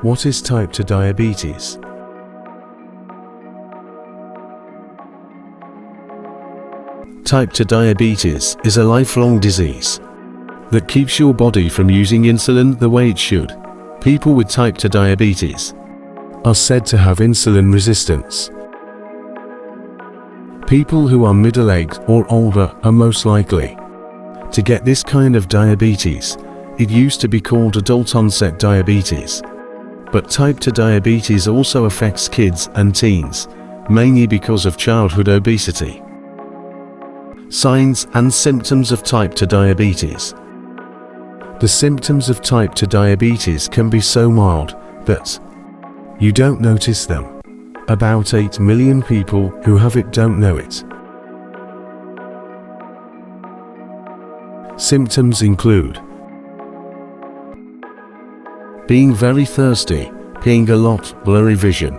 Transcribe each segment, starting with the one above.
What is type 2 diabetes? Type 2 diabetes is a lifelong disease that keeps your body from using insulin the way it should. People with type 2 diabetes are said to have insulin resistance. People who are middle-aged or older are most likely to get this kind of diabetes. It used to be called adult-onset diabetes. But type 2 diabetes also affects kids and teens, mainly because of childhood obesity. Signs and symptoms of type 2 diabetes. The symptoms of type 2 diabetes can be so mild that you don't notice them. About 8 million people who have it don't know it. Symptoms include being very thirsty, peeing a lot, blurry vision,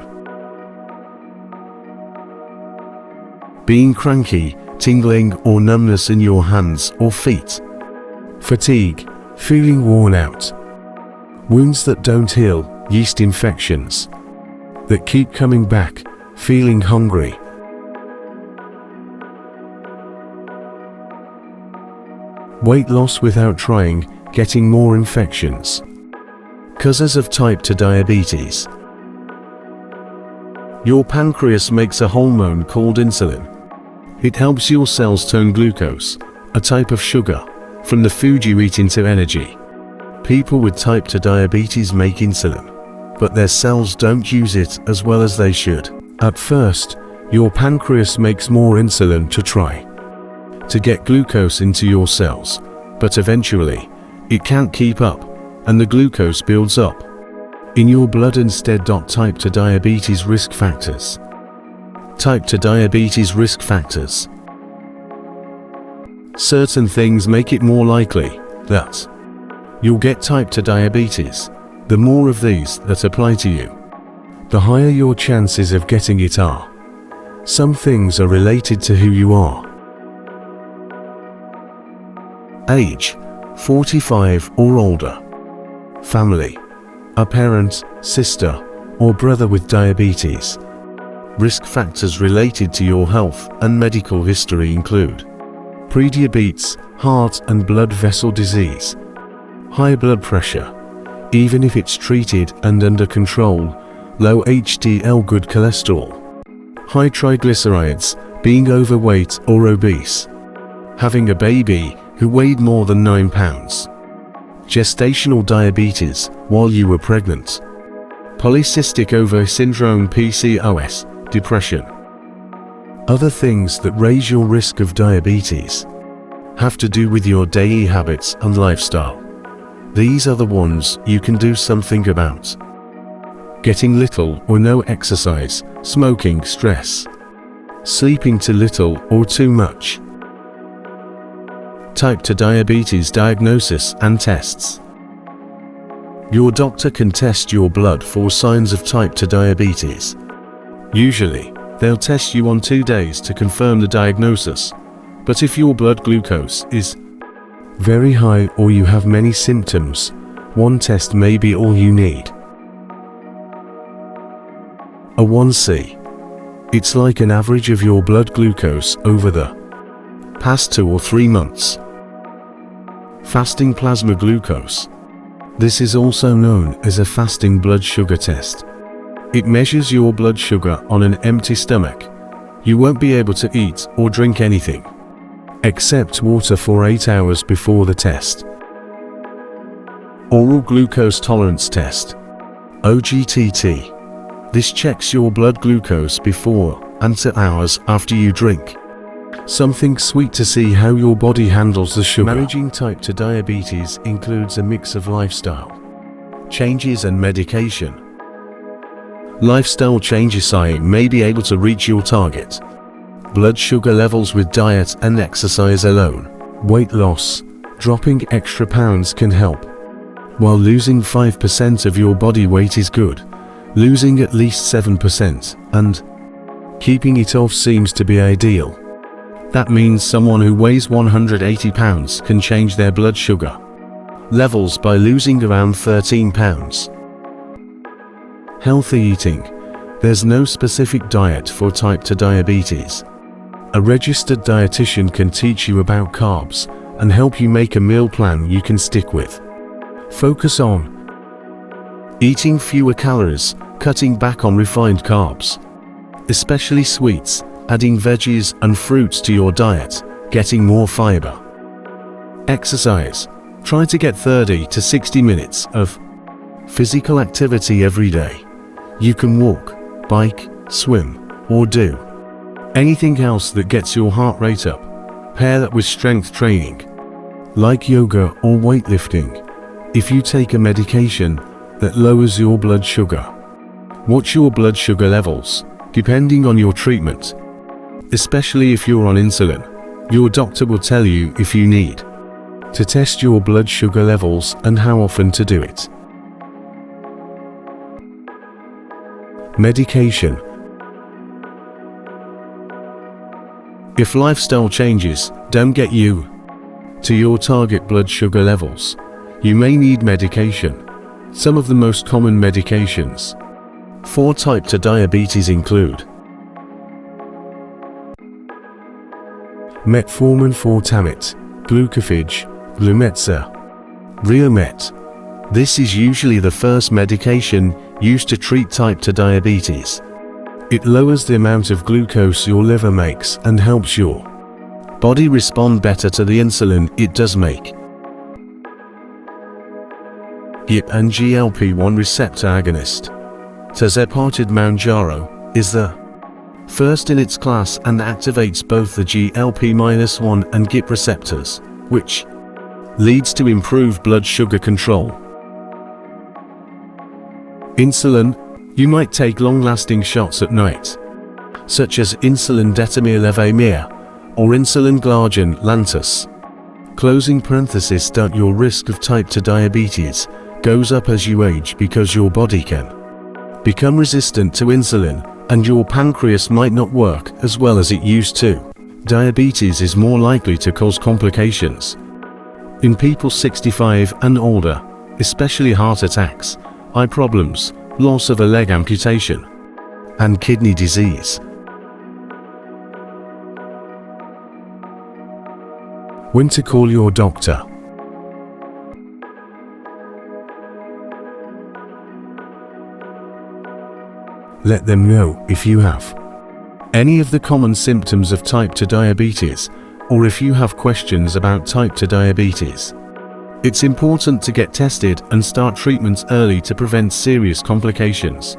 being cranky, tingling or numbness in your hands or feet, fatigue, feeling worn out, wounds that don't heal, yeast infections that keep coming back, feeling hungry, weight loss without trying, getting more infections. Causes of type 2 diabetes. Your pancreas makes a hormone called insulin. It helps your cells turn glucose, a type of sugar, from the food you eat into energy. People with type 2 diabetes make insulin, but their cells don't use it as well as they should. At first, your pancreas makes more insulin to try to get glucose into your cells, but eventually, it can't keep up, and the glucose builds up in your blood instead. Type 2 diabetes risk factors. Type 2 diabetes risk factors. Certain things make it more likely that you'll get type 2 diabetes. The more of these that apply to you, the higher your chances of getting it are. Some things are related to who you are. Age, 45 or older. Family, a parent, sister, or brother with diabetes. Risk factors related to your health and medical history include prediabetes, heart and blood vessel disease, high blood pressure, even if it's treated and under control, low HDL good cholesterol, high triglycerides, being overweight or obese, having a baby who weighed more than 9 pounds, gestational diabetes while you were pregnant, polycystic ovary syndrome PCOS, depression. Other things that raise your risk of diabetes have to do with your daily habits and lifestyle. These are the ones you can do something about. Getting little or no exercise, smoking, stress, sleeping too little or too much. Type 2 diabetes diagnosis and tests. Your doctor can test your blood for signs of type 2 diabetes. Usually, they'll test you on 2 days to confirm the diagnosis, but if your blood glucose is very high or you have many symptoms, one test may be all you need. A1C. It's like an average of your blood glucose over the past 2 or 3 months. Fasting plasma glucose. This is also known as a fasting blood sugar test. It measures your blood sugar on an empty stomach. You won't be able to eat or drink anything except water for 8 hours before the test. Oral glucose tolerance test. OGTT. This checks your blood glucose before and 2 hours after you drink something sweet to see how your body handles the sugar. Managing type 2 diabetes includes a mix of lifestyle changes and medication. Lifestyle changes may be able to reach your target blood sugar levels with diet and exercise alone. Weight loss, dropping extra pounds can help. While losing 5% of your body weight is good, losing at least 7% and keeping it off seems to be ideal. That means someone who weighs 180 pounds can change their blood sugar levels by losing around 13 pounds. Healthy eating. There's no specific diet for type 2 diabetes. A registered dietitian can teach you about carbs and help you make a meal plan you can stick with. Focus on eating fewer calories, cutting back on refined carbs, especially sweets, adding veggies and fruits to your diet, getting more fiber. Exercise. Try to get 30 to 60 minutes of physical activity every day. You can walk, bike, swim, or do anything else that gets your heart rate up. Pair that with strength training, like yoga or weightlifting. If you take a medication that lowers your blood sugar, watch your blood sugar levels, depending on your treatment. Especially if you're on insulin, your doctor will tell you if you need to test your blood sugar levels and how often to do it. Medication. If lifestyle changes don't get you to your target blood sugar levels, you may need medication. Some of the most common medications for type 2 diabetes include metformin fortamate, glucophage, Glumetza, Riomet. This is usually the first medication used to treat type 2 diabetes. It lowers the amount of glucose your liver makes and helps your body respond better to the insulin it does make. GIP and GLP-1 receptor agonist. Tirzepatide Mounjaro is the first in its class and activates both the GLP-1 and GIP receptors, which leads to improved blood sugar control. Insulin. You might take long-lasting shots at night, such as insulin detamir levemir or insulin glargine lantus. Closing parenthesis. Your risk of type 2 diabetes goes up as you age because your body can become resistant to insulin and your pancreas might not work as well as it used to. Diabetes is more likely to cause complications in people 65 and older, especially heart attacks, eye problems, loss of a leg amputation, and kidney disease. When to call your doctor. Let them know if you have any of the common symptoms of type 2 diabetes, or if you have questions about type 2 diabetes. It's important to get tested and start treatments early to prevent serious complications.